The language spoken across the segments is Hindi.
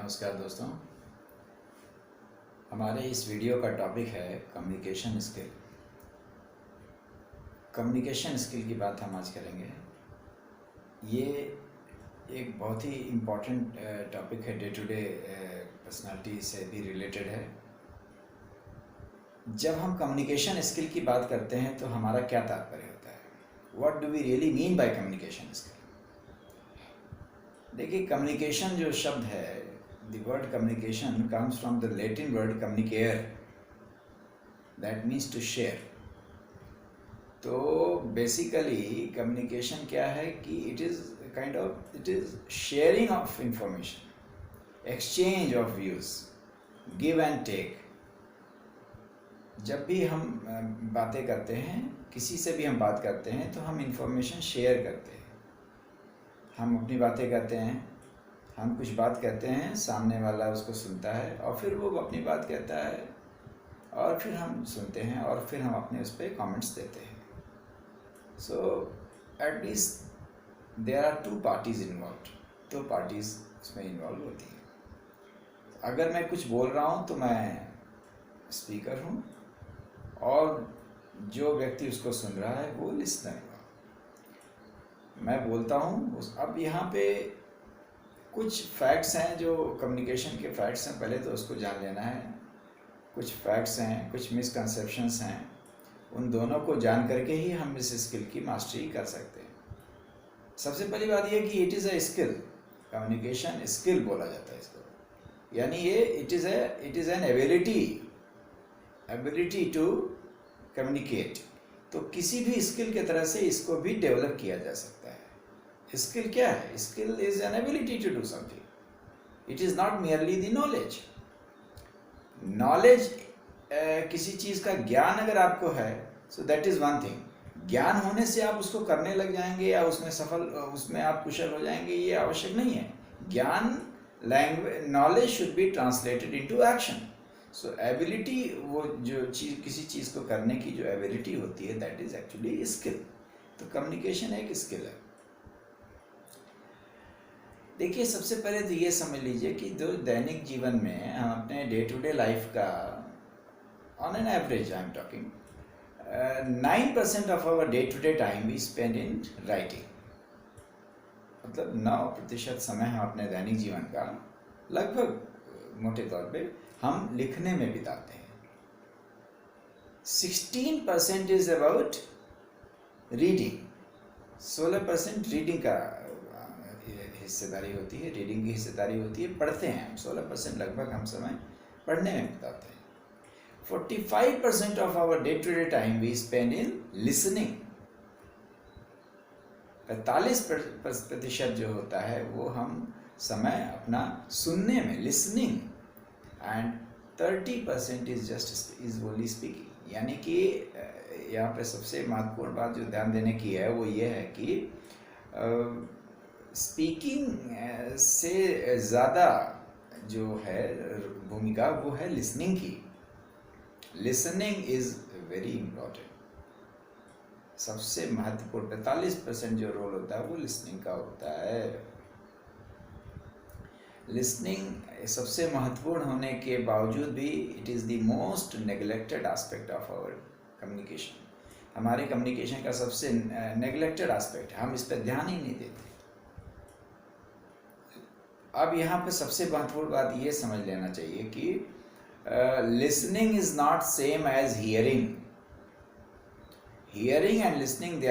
नमस्कार दोस्तों। हमारे इस वीडियो का टॉपिक है कम्युनिकेशन स्किल। कम्युनिकेशन स्किल की बात हम आज करेंगे। ये एक बहुत ही इम्पॉर्टेंट टॉपिक है, डे टू डे पर्सनालिटी से भी रिलेटेड है। जब हम कम्युनिकेशन स्किल की बात करते हैं तो हमारा क्या तात्पर्य होता है? What do we really mean by communication skill? देखिए, कम्युनिकेशन जो शब्द है, the word communication comes from the Latin word communicare, that means to share. तो बेसिकली कम्युनिकेशन क्या है कि it is sharing of information, exchange of views, give and take. जब भी हम बातें करते हैं, किसी से भी हम बात करते हैं, तो हम इंफॉर्मेशन शेयर करते हैं। हम अपनी बातें करते हैं, हम कुछ बात कहते हैं, सामने वाला उसको सुनता है और फिर वो अपनी बात कहता है और फिर हम सुनते हैं और फिर हम अपने उस पर कॉमेंट्स देते हैं। So at least there are two parties involve, दो पार्टीज उसमें इन्वॉल्व होती हैं। अगर मैं कुछ बोल रहा हूँ तो मैं स्पीकर हूँ और जो व्यक्ति उसको सुन रहा है वो लिसनर हुआ। मैं बोलता हूँ। अब यहाँ पे कुछ फैक्ट्स हैं जो कम्युनिकेशन के फैक्ट्स हैं, पहले तो उसको जान लेना है। कुछ फैक्ट्स हैं, कुछ मिसकंसेप्शंस हैं, उन दोनों को जान करके ही हम इस स्किल की मास्टरी कर सकते हैं। सबसे पहली बात यह कि it is a skill, communication skill बोला जाता है इसको, यानी ये it is an ability to communicate. तो किसी भी स्किल के तरह से इसको भी डेवलप किया जा सकता है। स्किल क्या है? Skill is an ability to do something, it is not merely the knowledge. Knowledge किसी चीज़ का ज्ञान अगर आपको है, so that is one thing. ज्ञान होने से आप उसको करने लग जाएंगे या उसमें आप कुशल हो जाएंगे, ये आवश्यक नहीं है। ज्ञान, language, knowledge should be translated into action. So ability, वो जो चीज़, किसी चीज़ को करने की जो एबिलिटी होती है, दैट इज़ एक्चुअली स्किल। तो कम्युनिकेशन एक स्किल है। देखिए, सबसे पहले तो ये समझ लीजिए कि जो दैनिक जीवन में हम अपने डे टू डे लाइफ का, on an average I am talking, 9% of our day to day time we spend in writing. मतलब 9% समय हम अपने दैनिक जीवन का लगभग मोटे तौर पे हम लिखने में बिताते हैं। 16% इज अबाउट रीडिंग, 16% रीडिंग का हिस्सेदारी होती है, रीडिंग की हिस्सेदारी होती है, पढ़ते हैं हम। 16% लगभग हम समय पढ़ने में बिताते हैं। 45% of our day to day time we spend in listening. 45% जो होता है वो हम समय अपना सुनने में, listening, and 30% is only speaking. यानी कि यहाँ पे सबसे महत्वपूर्ण बात जो ध्यान देने की है वो ये है कि स्पीकिंग से ज़्यादा जो है भूमिका वो है लिसनिंग की। Listening is very important. सबसे महत्वपूर्ण 45% जो रोल होता है वो लिसनिंग का होता है। लिसनिंग सबसे महत्वपूर्ण होने के बावजूद भी it is the most neglected aspect of our communication. हमारे कम्युनिकेशन का सबसे नेग्लेक्टेड एस्पेक्ट है, हम इस पर ध्यान ही नहीं देते। अब यहाँ पे सबसे महत्वपूर्ण बात ये समझ लेना चाहिए कि listening is not same as hearing. Hearing and listening they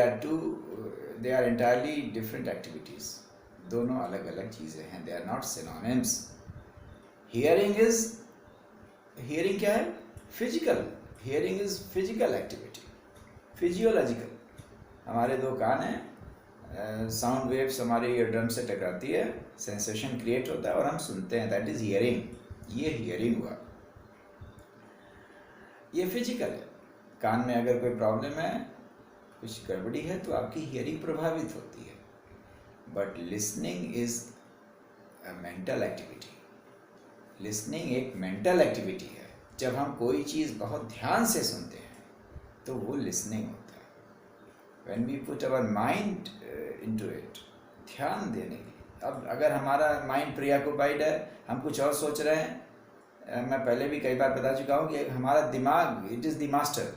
are entirely different activities. दोनों अलग अलग चीज़ें हैं, they are not synonyms. Hearing क्या है? Physical. Hearing is physical activity, physiological. हमारे दो कान हैं, साउंड वेव्स हमारे ईयर ड्रम से टकराती है, सेंसेशन क्रिएट होता है और हम सुनते हैं, दैट इज हियरिंग। ये हियरिंग हुआ, ये फिजिकल है। कान में अगर कोई प्रॉब्लम है, कुछ गड़बड़ी है, तो आपकी हियरिंग प्रभावित होती है। But listening is a mental activity. Listening एक मेंटल एक्टिविटी है। जब हम कोई चीज़ बहुत ध्यान से सुनते हैं तो वो लिसनिंग होता है। When we put our mind into it, ध्यान देने की, अब अगर हमारा माइंड प्रीऑक्युपाइड है, हम कुछ और सोच रहे हैं, मैं पहले भी कई बार बता चुका हूँ कि हमारा दिमाग it is the master,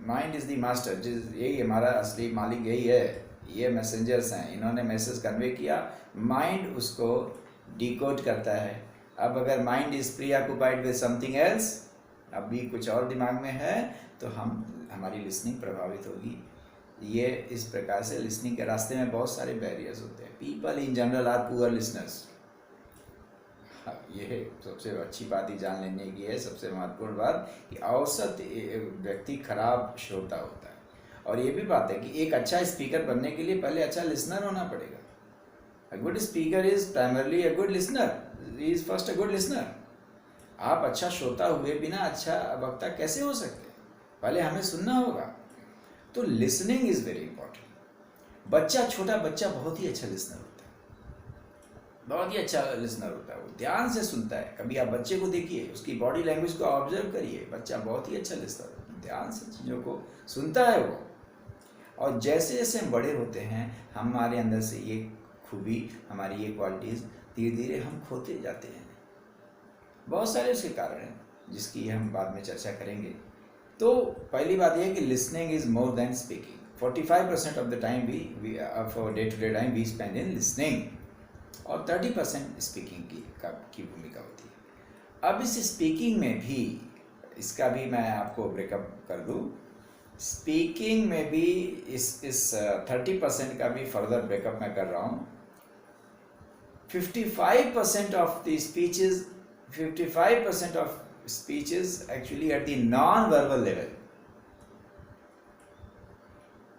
mind is the master, यही हमारा असली मालिक यही है। ये मैसेंजर्स हैं, इन्होंने मैसेज कन्वे किया, माइंड उसको डिकोड करता है। अब अगर mind is preoccupied with something else, अभी कुछ और दिमाग में है, तो हमारी लिसनिंग प्रभावित होगी। ये इस प्रकार से लिसनिंग के रास्ते में बहुत सारे बैरियर्स होते हैं। People in general R poor listeners. ये सबसे अच्छी बात ही जान लेने की है, सबसे महत्वपूर्ण बात कि औसत व्यक्ति खराब श्रोता होता है। और ये भी बात है कि एक अच्छा स्पीकर बनने के लिए पहले अच्छा लिसनर होना पड़ेगा। A good speaker is primarily a good listener, he is first a good listener. आप अच्छा श्रोता हुए बिना अच्छा वक्ता कैसे हो सकते हैं? पहले हमें सुनना होगा। तो लिसनिंग इज वेरी इंपॉर्टेंट। छोटा बच्चा बहुत ही अच्छा लिसनर होता है, बहुत ही अच्छा लिसनर होता है, वो ध्यान से सुनता है। कभी आप बच्चे को देखिए, उसकी बॉडी लैंग्वेज को ऑब्जर्व करिए, बच्चा बहुत ही अच्छा लिसनर होता है, ध्यान से चीज़ों को सुनता है वो। और जैसे जैसे हम बड़े होते हैं, हमारे अंदर से ये खूबी, हमारी ये क्वालिटीज़ धीरे धीरे हम खोते जाते हैं। बहुत सारे उसके कारण हैं, जिसकी हम बाद में चर्चा करेंगे। तो पहली बात यह है कि listening is more than speaking. 45% of the time we of our day to day time we spend in listening, और 30% स्पीकिंग की भूमिका होती है। अब इस स्पीकिंग में भी, इसका भी मैं आपको ब्रेकअप कर दूँ, स्पीकिंग में भी इस 30% का भी फर्दर ब्रेकअप मैं कर रहा हूँ। 55% of the speeches 55% of speech is actually at the non-verbal level.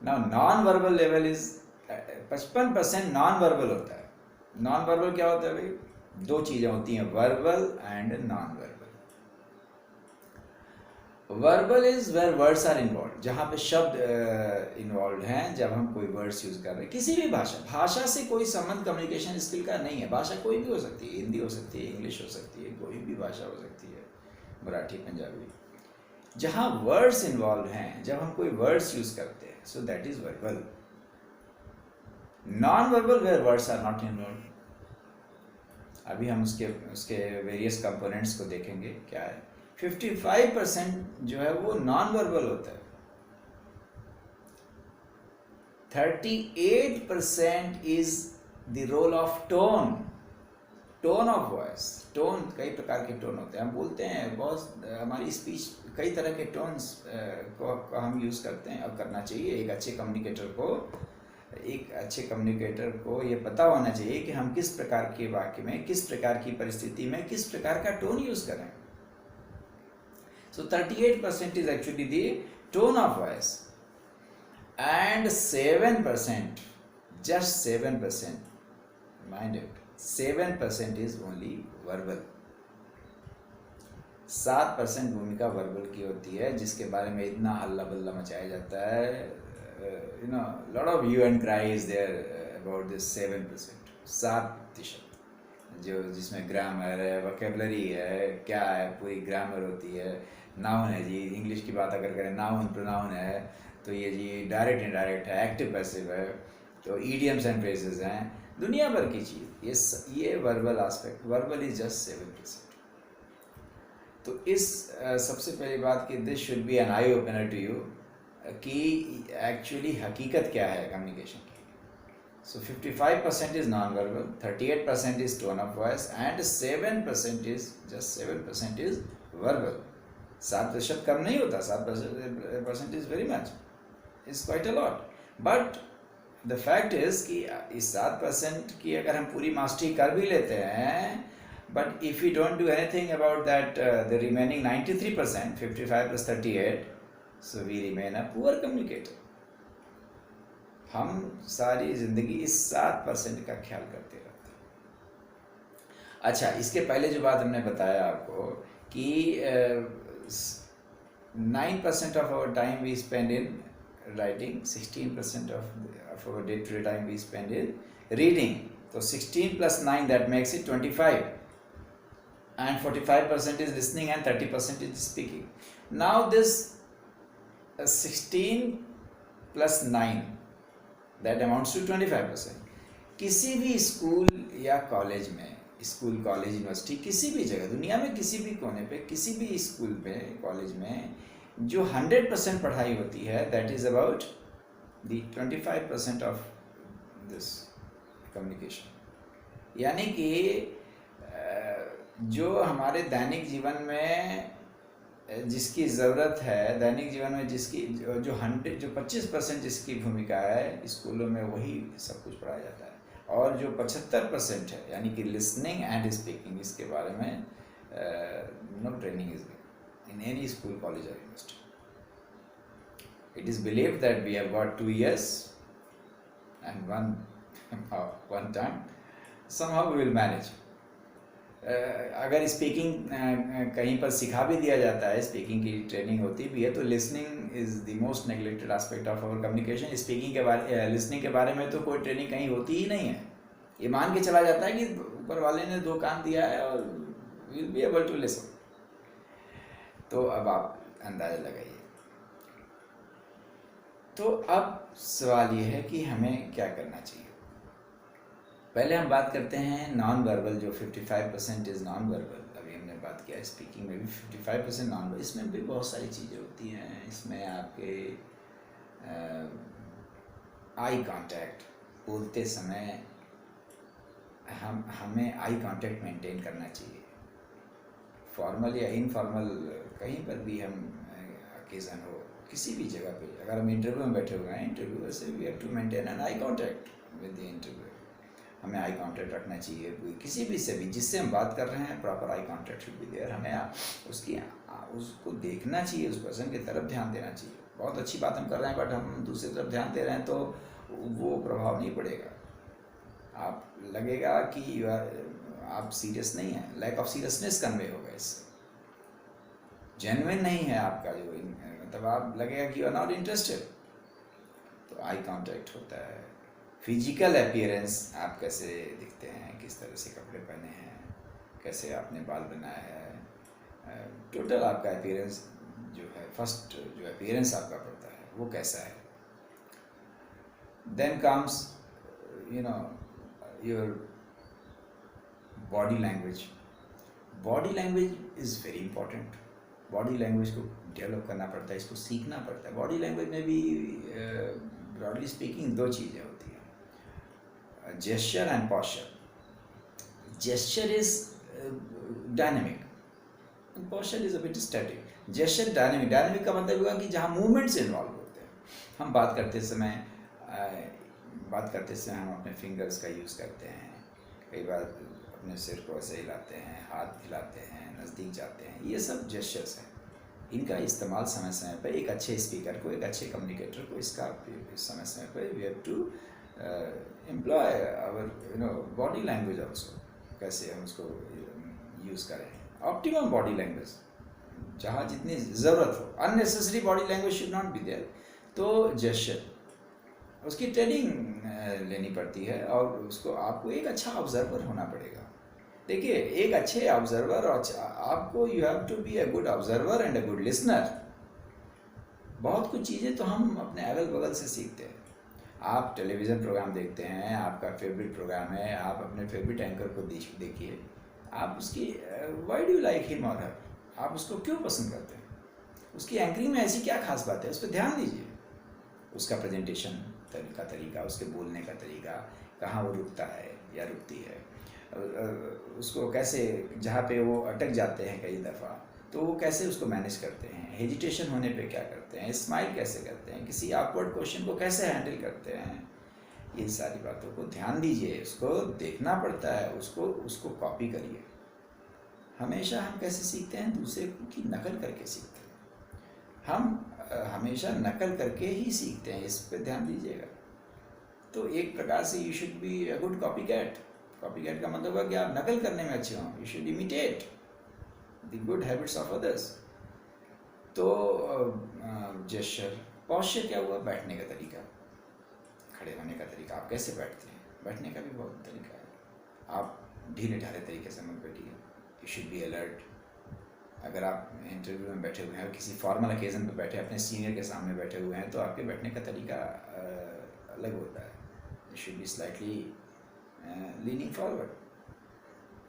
Now non-verbal level is 55% non-verbal होता है। non-verbal क्या होता है भाई? दो चीज़ें होती हैं, verbal and non-verbal। verbal is where words are involved, जहाँ पे शब्द इन्वॉल्व हैं, जब हम कोई वर्ड्स यूज़ कर रहे हैं। किसी भी भाषा से कोई संबंध कम्युनिकेशन स्किल का नहीं है। भाषा कोई भी हो सकती है, हिंदी हो सकती है, इंग्लिश हो सकती है, कोई भी भाषा हो सकती है, मराठी, पंजाबी। जहाँ वर्ड्स इन्वॉल्व हैं, जब हम कोई वर्ड्स यूज़ करते हैं, so that is verbal. Non verbal where words are not involve. अभी हम उसके वेरियस कंपोनेंट्स को देखेंगे क्या है। 55% जो है वो नॉन वर्बल होता है। 38% is the role of tone, tone of voice. Tone, कई प्रकार के टोन होते हैं, हम बोलते हैं बहुत, हमारी स्पीच कई तरह के टोन्स को हम यूज़ करते हैं और करना चाहिए। एक अच्छे कम्युनिकेटर को ये पता होना चाहिए कि हम किस प्रकार के वाक्य में, किस प्रकार की परिस्थिति में, किस प्रकार का टोन यूज़ करें। So 38% is actually the tone of voice, and 7%, just 7%, mind it, 7% is only verbal। 7% भूमिका वर्बल की होती है, जिसके बारे में इतना हल्ला बल्ला मचाया जाता है। lot of hue and cry is there about this 7%, 7%, जो जिसमें ग्रामर है, वोकैबुलरी है, क्या है, पूरी ग्रामर होती है। नाउन है जी, इंग्लिश की बात अगर करें, नाउन प्रोनाउन है, तो ये जी डायरेक्ट इनडायरेक्ट है, एक्टिव पैसिव है, तो ईडियम्स एंड फ्रेजेस हैं, दुनिया भर की चीज़। ये verbal aspect, verbal is just 7%। तो इस सबसे पहली बात कि this should be an eye opener to you कि एक्चुअली हकीकत क्या है कम्युनिकेशन की। So 55% is non-verbal, 38% is tone of voice, and 7% is verbal। 7% कम नहीं होता, 7% is very much, is quite a lot। But the fact is कि इस 7% की अगर हम पूरी मास्टरी कर भी लेते हैं, but if we don't do anything about that, the remaining 93%, 55 plus 38, so we remain a poor communicator। हम सारी जिंदगी इस 7% का ख्याल करते रहते हैं। अच्छा, इसके पहले जो बात हमने बताया आपको कि 9% of our time we spend in writing, 16% of our day to day time we spend in reading. तो 16 plus 9 that makes it 25, and 45% is listening and 30% is speaking। Now this 16 plus 9 that amounts to 25%। किसी भी स्कूल या कॉलेज में, स्कूल कॉलेज यूनिवर्सिटी किसी भी जगह दुनिया में किसी भी कोने पे किसी भी स्कूल पे कॉलेज में जो 100% पढ़ाई होती है that is about the 25% of this communication. यानी कि जो हमारे दैनिक जीवन में जिसकी ज़रूरत है, दैनिक जीवन में जिसकी जो 25% जिसकी भूमिका है स्कूलों में वही सब कुछ पढ़ाया जाता है, और जो 75% है यानी कि लिसनिंग एंड स्पीकिंग, इसके बारे में no training is in any school, college और university. It is believed that we have got 2 years and one time somehow we will manage। अगर स्पीकिंग कहीं पर सिखा भी दिया जाता है, स्पीकिंग की ट्रेनिंग होती भी है, तो listening is the most neglected aspect of our communication. Speaking के बारे लिसनिंग के बारे में तो कोई ट्रेनिंग कहीं होती ही नहीं है। ये मान के चला जाता है कि ऊपर वाले ने 2 कान दिया है और will be able to listen. तो अब आप अंदाज़ा लगाइए। तो अब सवाल ये है कि हमें क्या करना चाहिए। पहले हम बात करते हैं नॉन वर्बल, जो 55% इज़ नॉन वर्बल। अभी हमने बात किया स्पीकिंग में भी 55% नॉन वर्बल। इसमें भी बहुत सारी चीज़ें होती हैं। इसमें आपके आई कांटेक्ट, बोलते समय हमें आई कांटेक्ट मेंटेन करना चाहिए। फॉर्मल या इनफॉर्मल कहीं पर भी हम ओकेज़न हो, किसी भी जगह पे, अगर हम इंटरव्यू में बैठे हुए हैं, इंटरव्यूअर से we have to maintain an eye contact with the interview. हमें आई कांटेक्ट रखना चाहिए किसी भी से भी जिससे हम बात कर रहे हैं। Proper eye contact should be there. हमें उसको देखना चाहिए, उस पर्सन की तरफ ध्यान देना चाहिए। बहुत अच्छी बात हम कर रहे हैं बट हम दूसरी तरफ ध्यान दे रहे हैं तो वो प्रभाव नहीं पड़ेगा। आप लगेगा कि आप सीरियस नहीं हैं, लैक ऑफ सीरियसनेस कन्वे होगा इससे। जेन्युइन नहीं है आपका जो, मतलब आप लगेगा कि यू आर नॉट इंटरेस्टेड। तो आई कांटेक्ट होता है। फिजिकल अपीयरेंस, आप कैसे दिखते हैं, किस तरह से कपड़े पहने हैं, कैसे आपने बाल बनाया है, टोटल आपका अपीयरेंस जो है, फर्स्ट जो अपीयरेंस आपका पड़ता है वो कैसा है। Then comes your body language. Body language is very important. Body language को डेवलप करना पड़ता है, इसको सीखना पड़ता है। बॉडी लैंग्वेज में भी ब्रॉडली स्पीकिंग 2 चीज़ें होती हैं, gesture and posture। gesture is dynamic and posture is a bit static। gesture dynamic का मतलब हुआ कि जहाँ मूवमेंट्स इन्वॉल्व होते हैं। हम बात करते समय हम अपने फिंगर्स का यूज़ करते हैं, कई बार अपने सिर को ऐसे हिलाते हैं, हाथ हिलाते हैं, नज़दीक जाते हैं, ये सब जेस्चर्स हैं। इनका इस्तेमाल समय समय पर एक अच्छे स्पीकर को, एक अच्छे कम्युनिकेटर को इसका समय समय पर we have to employ our body language also. कैसे हम उसको यूज़ करें। ऑप्टिमम बॉडी लैंग्वेज, जहाँ जितनी ज़रूरत हो, unnecessary body language should not be there. तो जेस्चर, उसकी ट्रेनिंग लेनी पड़ती है और उसको आपको एक अच्छा ऑब्जर्वर होना पड़ेगा। देखिए, एक अच्छे ऑब्जर्वर और आपको you have to be a good observer and a good listener. बहुत कुछ चीज़ें तो हम अपने अगल बगल से सीखते हैं। आप टेलीविज़न प्रोग्राम देखते हैं, आपका फेवरेट प्रोग्राम है, आप अपने फेवरेट एंकर को देखिए, आप उसकी why do you like him और हर, आप उसको क्यों पसंद करते हैं, उसकी एंकरिंग में ऐसी क्या खास बात है, उस पर ध्यान दीजिए। उसका प्रेजेंटेशन का तरीका, उसके बोलने का तरीका, कहाँ वो रुकता है या रुकती है, उसको कैसे, जहाँ पे वो अटक जाते हैं कई दफ़ा तो वो कैसे उसको मैनेज करते हैं, हेजिटेशन होने पे क्या करते हैं, स्माइल कैसे करते हैं, किसी ऑकवर्ड क्वेश्चन को कैसे हैंडल करते हैं। इन सारी बातों को ध्यान दीजिए, उसको देखना पड़ता है, उसको कॉपी करिए। हमेशा हम कैसे सीखते हैं, दूसरे की नकल करके सीखते हैं। हम हमेशा नकल करके ही सीखते हैं, इस पर ध्यान दीजिएगा। तो एक प्रकार से you should be a good copy cat. Copy cat का मतलब है कि आप नकल करने में अच्छे हों, you should imitate the good habits of others. तो जेस्चर, पॉस्चर क्या हुआ, बैठने का तरीका, खड़े होने का तरीका, आप कैसे बैठते हैं, बैठने का भी बहुत तरीका है। आप ढीले ढाले तरीके से मत बैठिए, यू शुड बी अलर्ट। अगर आप इंटरव्यू में बैठे हुए हैं और किसी फॉर्मल ओकेज़न पर बैठे, अपने सीनियर के सामने बैठे हुए हैं, तो आपके बैठने का तरीका अलग होता है। You should be slightly leaning forward.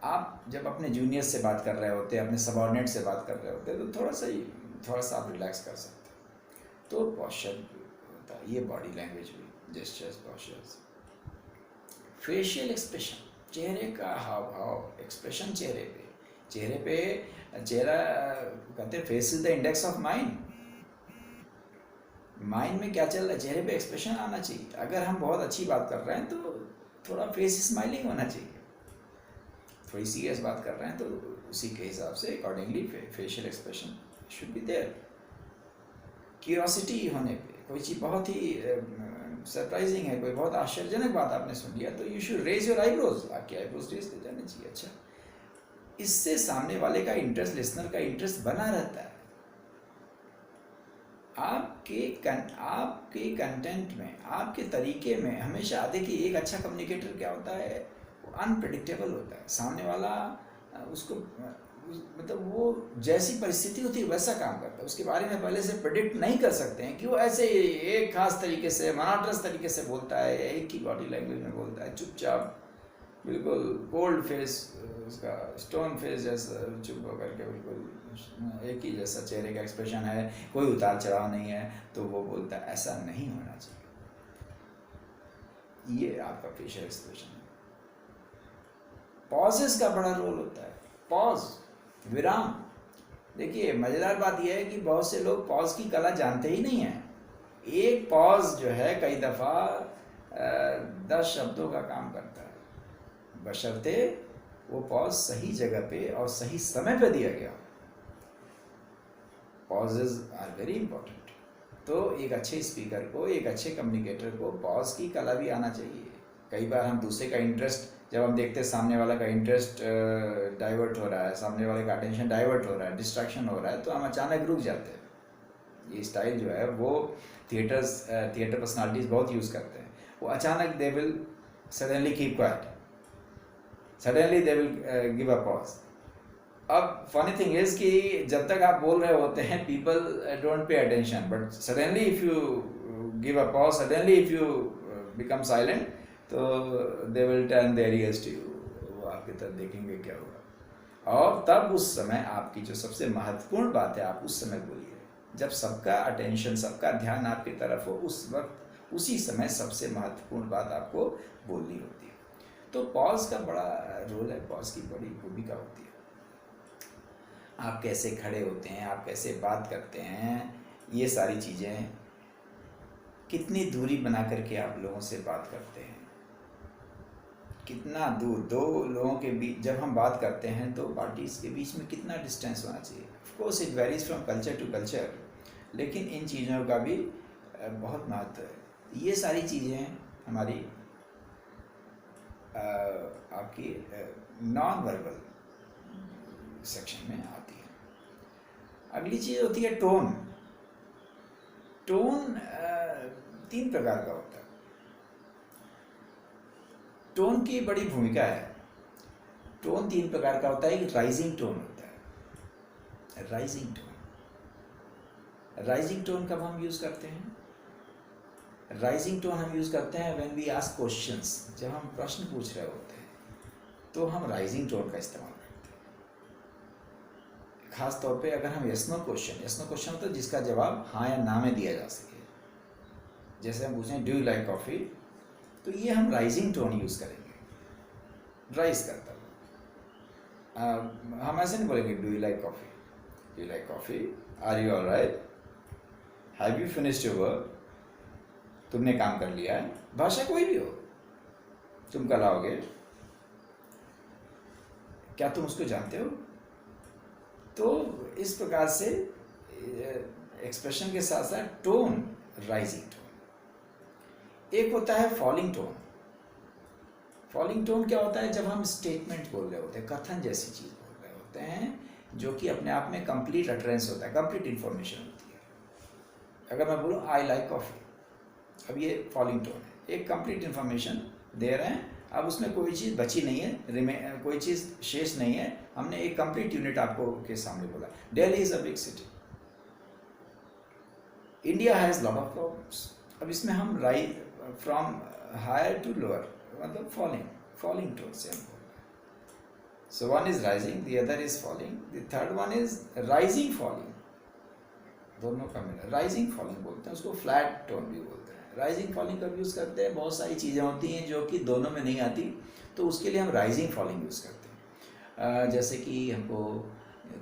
आप जब अपने जूनियर से बात कर रहे होते हैं, अपने सबॉर्डिनेट से बात कर रहे होते हैं, तो थोड़ा सा आप रिलैक्स कर सकते हैं। तो पॉस्चर होता है, ये बॉडी लैंग्वेज हुई, जेस्चर्स, पॉस्चर्स। फेशियल एक्सप्रेशन, चेहरे का हाव भाव, एक्सप्रेशन चेहरे पे चेहरा कहते हैं face is the index of mind. Mind में क्या चल रहा है, चेहरे पे एक्सप्रेशन आना चाहिए। अगर हम बहुत अच्छी बात कर रहे हैं तो थोड़ा फेस स्माइलिंग होना चाहिए, थोड़ी सीरियस बात कर रहे हैं तो उसी के हिसाब से accordingly facial expression should be there. Curiosity होने पे, कोई चीज़ बहुत ही सरप्राइजिंग है, कोई बहुत आश्चर्यजनक बात आपने सुन लिया, तो you should raise your eyebrows, आपके आईब्रोज रेज कर जाने चाहिए। अच्छा, इससे सामने वाले का इंटरेस्ट, लिसनर का इंटरेस्ट बना रहता है। आपके कंटेंट में, आपके तरीके में हमेशा। देखिए, एक अच्छा कम्युनिकेटर क्या होता है, वो अनप्रेडिक्टेबल होता है। सामने वाला उसको मतलब वो जैसी परिस्थिति होती है वैसा काम करता है, उसके बारे में पहले से प्रेडिक्ट नहीं कर सकते हैं कि वो ऐसे एक खास तरीके से, मोनोटोनस तरीके से बोलता है, एक ही बॉडी लैंग्वेज में बोलता है, चुपचाप, बिल्कुल कोल्ड फेस, उसका स्टोन फेस जैसा चुप होकर के बिल्कुल एक ही जैसा चेहरे का एक्सप्रेशन है, कोई उतार चढ़ाव नहीं है, तो वो बोलता है। ऐसा नहीं होना चाहिए। ये आपका फेशियल एक्सप्रेशन है। पॉजेस का बड़ा रोल होता है। पॉज, विराम। देखिए, मज़ेदार बात यह है कि बहुत से लोग पॉज की कला जानते ही नहीं हैं। एक पॉज जो है कई दफ़ा 10 शब्दों का काम करता है, बशर्ते वो पॉज सही जगह पे और सही समय पे दिया गया। Pauses are very important. तो एक अच्छे स्पीकर को, एक अच्छे कम्युनिकेटर को पॉज की कला भी आना चाहिए। कई बार हम दूसरे का इंटरेस्ट, जब हम देखते हैं सामने वाला का इंटरेस्ट डाइवर्ट हो रहा है, सामने वाले का अटेंशन डाइवर्ट हो रहा है, डिस्ट्रैक्शन हो रहा है, तो हम अचानक रुक जाते हैं। ये स्टाइल जो है वो थिएटर पर्सनालिटीज़ बहुत यूज़ करते हैं। वो अचानक they will suddenly keep quite, suddenly they will give a pause. अब फनी थिंग इज कि जब तक आप बोल रहे होते हैं people don't pay attention, but suddenly if you give a pause, suddenly if you become silent, तो they will turn their ears to you. वो आपकी तरफ देखेंगे क्या हुआ। और तब उस समय आपकी जो सबसे महत्वपूर्ण बात है, आप उस समय बोलिए। जब सबका अटेंशन, सबका ध्यान आपकी तरफ हो, उस वक्त उसी समय सबसे महत्वपूर्ण बात आपको बोलनी होती है। तो पॉज का बड़ा रोल है, पॉज की बड़ी भूमिका होती है। आप कैसे खड़े होते हैं, आप कैसे बात करते हैं, ये सारी चीज़ें, कितनी दूरी बना करके आप लोगों से बात करते हैं, कितना दूर दो लोगों के बीच जब हम बात करते हैं तो पार्टीज़ के बीच में कितना डिस्टेंस होना चाहिए। Of course it varies from culture to culture, लेकिन इन चीज़ों का भी बहुत महत्व है। ये सारी चीज़ें हमारी आपकी नॉन वर्बल सेक्शन में आती है। अगली चीज़ होती है टोन। टोन 3 प्रकार का होता है। टोन की बड़ी भूमिका है। टोन 3 प्रकार का होता है। एक राइजिंग टोन होता है, राइजिंग टोन। राइजिंग टोन कब हम यूज़ करते हैं? राइजिंग टोन हम यूज़ करते हैं व्हेन वी आस्क क्वेश्चंस। जब हम प्रश्न पूछ रहे होते हैं तो हम राइजिंग टोन का इस्तेमाल करते हैं। खास तौर पे अगर हम यस नो क्वेश्चन होता है जिसका जवाब हाँ या ना में दिया जा सके। जैसे हम पूछें डू यू लाइक कॉफ़ी, तो ये हम राइजिंग टोन यूज़ करेंगे, राइज करता हम ऐसे नहीं बोलेंगे do you like coffee, do you like coffee, are you alright, have you finished your work, तुमने काम कर लिया है। भाषा कोई भी हो, तुम कल आओगे, क्या तुम उसको जानते हो। तो इस प्रकार से एक्सप्रेशन के साथ साथ टोन, राइजिंग टोन। एक होता है फॉलिंग टोन। फॉलिंग टोन क्या होता है? जब हम स्टेटमेंट बोल रहे होते हैं, कथन जैसी चीज़ बोल रहे होते हैं, जो कि अपने आप में कंप्लीट अटरेंस होता है, कंप्लीट इन्फॉर्मेशन होती है। अगर मैं बोलूँ आई लाइक कॉफ़ी, अब ये फॉलिंग टोन है, एक कंप्लीट इन्फॉर्मेशन दे रहे हैं। अब उसमें कोई चीज़ बची नहीं है, कोई चीज़ शेष नहीं है, हमने एक कंप्लीट यूनिट आपको के सामने बोला। Delhi is a big city, India has lot of problems. अब इसमें हम फ्रॉम हायर टू लोअर, मतलब फॉलिंग टोन से हम बोल रहे हैं। So one is rising, the other is falling, the third one is rising falling, दोनों का मिला राइजिंग फॉलिंग बोलते हैं, उसको फ्लैट टोन भी बोलते हैं। राइजिंग फॉलिंग कब यूज़ करते हैं, बहुत सारी चीज़ें होती हैं जो कि दोनों में नहीं आती, तो उसके लिए हम राइजिंग फॉलिंग यूज़ करते हैं। जैसे कि हमको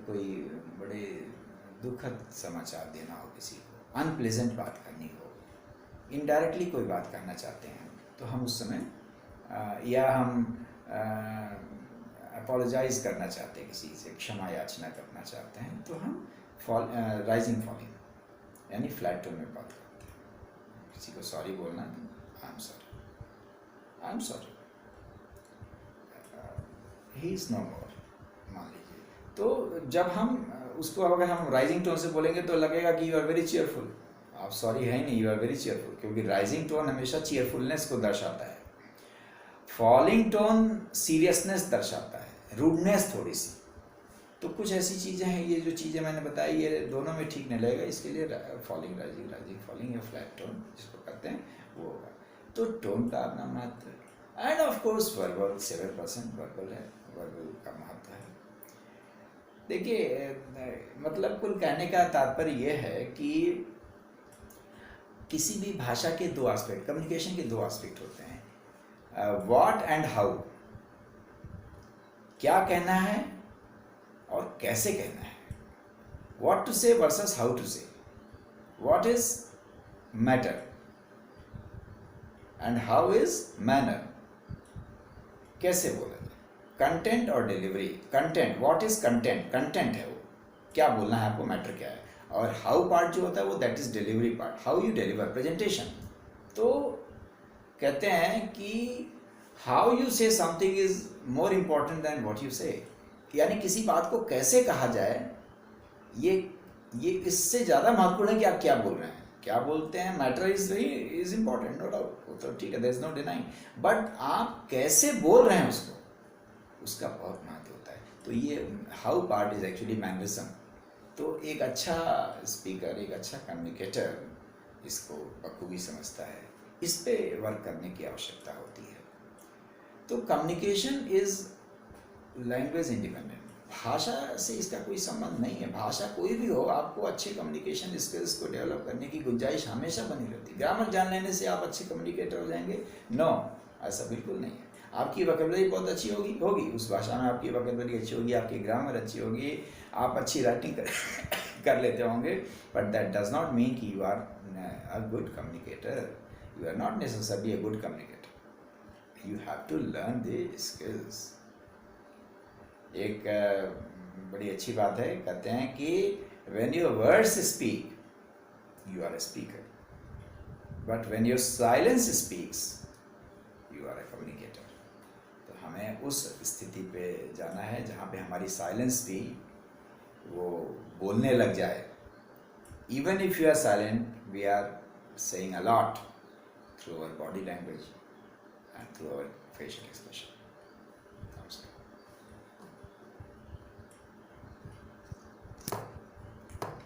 कोई बड़े दुखद समाचार देना हो, किसी को अनप्लेजेंट बात करनी हो, इनडायरेक्टली कोई बात करना चाहते हैं, तो हम उस समय या हम अपोलोजाइज करना चाहते हैं, किसी से क्षमा याचना करना चाहते हैं, तो हम राइजिंग फॉलिंग यानी फ्लैट टोन में बात करते हैं। किसी को सॉरी बोलना है, I am sorry, I am sorry, he is no more, मान लीजिए। तो जब हम उसको अगर हम राइजिंग टोन से बोलेंगे तो लगेगा कि यू आर वेरी चीयरफुल, आप सॉरी है ही नहीं, यू आर वेरी चीयरफुल, क्योंकि राइजिंग टोन हमेशा चीयरफुलनेस को दर्शाता है, फॉलिंग टोन सीरियसनेस दर्शाता है, रूडनेस थोड़ी सी। तो कुछ ऐसी चीज़ें हैं, ये जो चीज़ें मैंने बताई ये दोनों में ठीक नहीं लगेगा, इसके लिए फॉलिंग राइजिंग, राइजिंग फॉलिंग या फ्लैट टोन जिसको कहते हैं वो होगा। तो टोन का अपना महत्व है, end of course verbal 7% verbal है, वर्बल का महत्व है। देखिए मतलब कुल कहने का तात्पर्य ये है कि किसी भी भाषा के दो एस्पेक्ट, कम्युनिकेशन के दो एस्पेक्ट होते हैं, व्हाट एंड हाउ, क्या कहना है और कैसे कहना है, व्हाट टू से वर्सेस हाउ टू से, what is matter and how is manner, कैसे बोला जाए, कंटेंट और delivery. Content, what is content, content है वो, क्या बोलना है आपको, मैटर क्या है, और हाउ पार्ट जो होता है वो that is delivery part, how you deliver, presentation. तो कहते हैं कि हाउ यू से something is more important than what you से, यानी किसी बात को कैसे कहा जाए ये इससे ज़्यादा महत्वपूर्ण है कि आप क्या बोल रहे हैं, क्या बोलते हैं। Matter is important, no doubt, वो तो ठीक है, there is no denying, but आप कैसे बोल रहे हैं उसको, उसका बहुत महत्व होता है। तो ये how part is actually mannerism. तो एक अच्छा स्पीकर, एक अच्छा कम्युनिकेटर इसको बखूबी समझता है, इस पे वर्क करने की आवश्यकता होती है। तो कम्युनिकेशन इज लैंग्वेज इंडिपेंडेंट, भाषा से इसका कोई संबंध नहीं है। भाषा कोई भी हो, आपको अच्छे कम्युनिकेशन स्किल्स को डेवलप करने की गुंजाइश हमेशा बनी रहती है। ग्रामर जान लेने से आप अच्छे कम्युनिकेटर हो जाएंगे? नो, ऐसा बिल्कुल नहीं है। आपकी वोकैबुलरी बहुत अच्छी होगी उस भाषा में, आपकी वोकैबुलरी अच्छी होगी, आपकी ग्रामर अच्छी होगी, आप अच्छी राइटिंग कर लेते होंगे, but that does not mean कि you are a good communicator. You are not necessarily a good communicator, you have to learn the skills. एक बड़ी अच्छी बात है, कहते हैं कि when your words speak you are a speaker, but when your silence speaks you are a communicator. तो हमें उस स्थिति पे जाना है जहाँ पे हमारी साइलेंस भी वो बोलने लग जाए। Even if you are silent, we are saying a lot through our body language and through our facial expression.